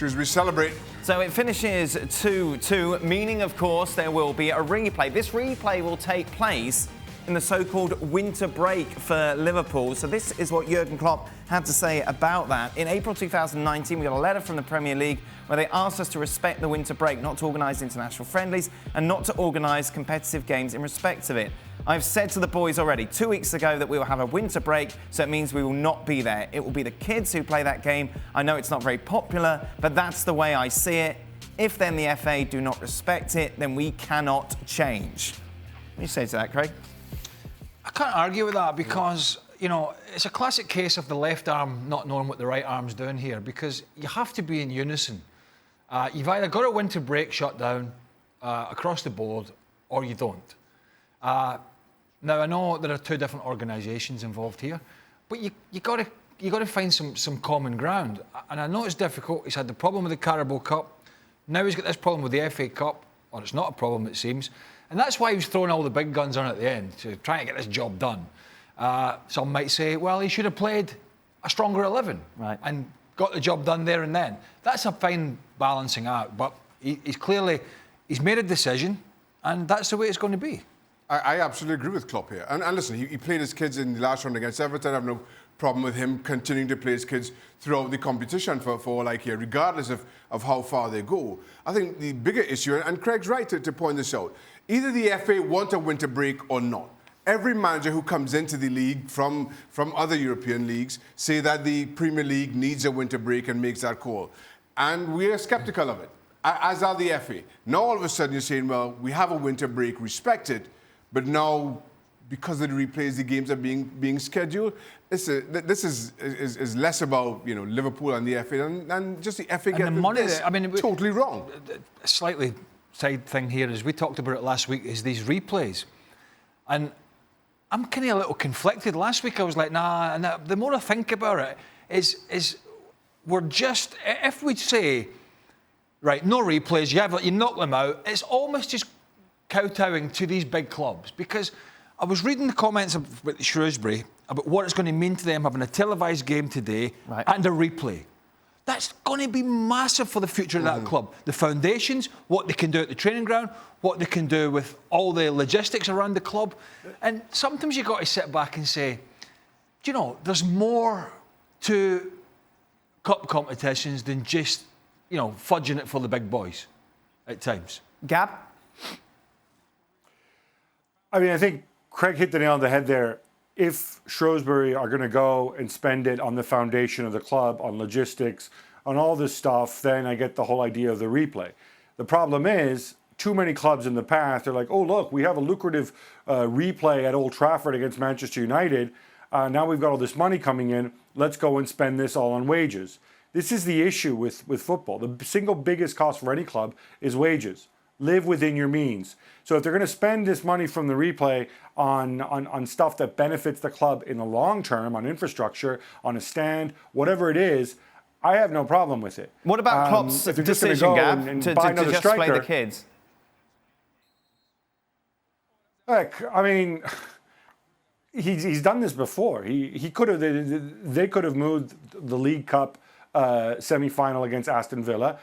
Shrewsbury celebrate. So it finishes 2-2, meaning, of course, there will be a replay. This replay will take place in the so-called winter break for Liverpool. So this is what Jurgen Klopp had to say about that. In April 2019, we got a letter from the Premier League where they asked us to respect the winter break, not to organise international friendlies and not to organise competitive games in respect of it. I've said to the boys already 2 weeks ago that we will have a winter break, so it means we will not be there. It will be the kids who play that game. I know it's not very popular, but that's the way I see it. If then the FA do not respect it, then we cannot change. What do you say to that, Craig? I can't argue with that because, you know, it's a classic case of the left arm not knowing what the right arm's doing here, because you have to be in unison. You've either got a winter break shut down across the board or you don't. Now, I know there are two different organisations involved here, but you got to find some common ground. And I know it's difficult. He's had the problem with the Carabao Cup. Now he's got this problem with the FA Cup, or it's not a problem, it seems. And that's why he was throwing all the big guns on at the end, to try to get this job done. Some might say, well, he should have played a stronger 11 and got the job done there and then. That's a fine balancing out, but he's made a decision, and that's the way it's going to be. I absolutely agree with Klopp here. And listen, he played his kids in the last round against Everton. I have no problem with him continuing to play his kids throughout the competition for all I care, regardless of how far they go. I think the bigger issue, and Craig's right to point this out, either the FA want a winter break or not. Every manager who comes into the league from other European leagues say that the Premier League needs a winter break and makes that call. And we are sceptical of it, as are the FA. Now all of a sudden you're saying, well, we have a winter break, respect it, but now, because of the replays, the games are being scheduled. This is less about, you know, Liverpool and the FA and just the FA getting the money. I mean, totally wrong. A slightly side thing here is we talked about it last week. Is these replays, and I'm kind of a little conflicted. Last week I was like, nah. And the more I think about it, is we're just, if we say, right, no replays, you knock them out. It's almost just kowtowing to these big clubs, because I was reading the comments about Shrewsbury about what it's going to mean to them having a televised game today and a replay. That's going to be massive for the future of that club. The foundations, what they can do at the training ground, what they can do with all the logistics around the club. And sometimes you've got to sit back and say, do you know, there's more to cup competitions than just, you know, fudging it for the big boys at times. Gab? I mean, I think Craig hit the nail on the head there. If Shrewsbury are going to go and spend it on the foundation of the club, on logistics, on all this stuff, then I get the whole idea of the replay. The problem is, too many clubs in the past are like, oh, look, we have a lucrative replay at Old Trafford against Manchester United. Now we've got all this money coming in. Let's go and spend this all on wages. This is the issue with football. The single biggest cost for any club is wages. Live within your means. So if they're going to spend this money from the replay on stuff that benefits the club in the long term, on infrastructure, on a stand, whatever it is, I have no problem with it. What about Klopp's decision, Gab, to just play the kids? Look, I mean, he's done this before. He could have. They could have moved the League Cup semi-final against Aston Villa.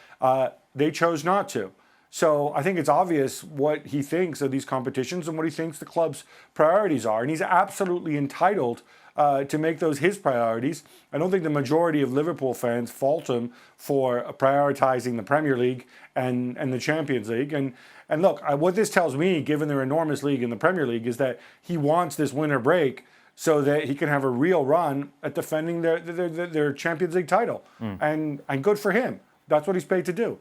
They chose not to. So I think it's obvious what he thinks of these competitions and what he thinks the club's priorities are. And he's absolutely entitled to make those his priorities. I don't think the majority of Liverpool fans fault him for prioritizing the Premier League and the Champions League. And look, what this tells me, given their enormous league in the Premier League, is that he wants this winter break so that he can have a real run at defending their Champions League title. And good for him. That's what he's paid to do.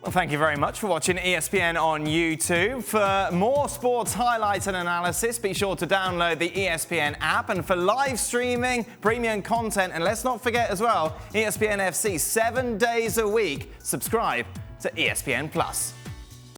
Well, thank you very much for watching ESPN on YouTube. For more sports highlights and analysis, be sure to download the ESPN app. And for live streaming, premium content, and let's not forget as well, ESPN FC 7 days a week. Subscribe to ESPN+.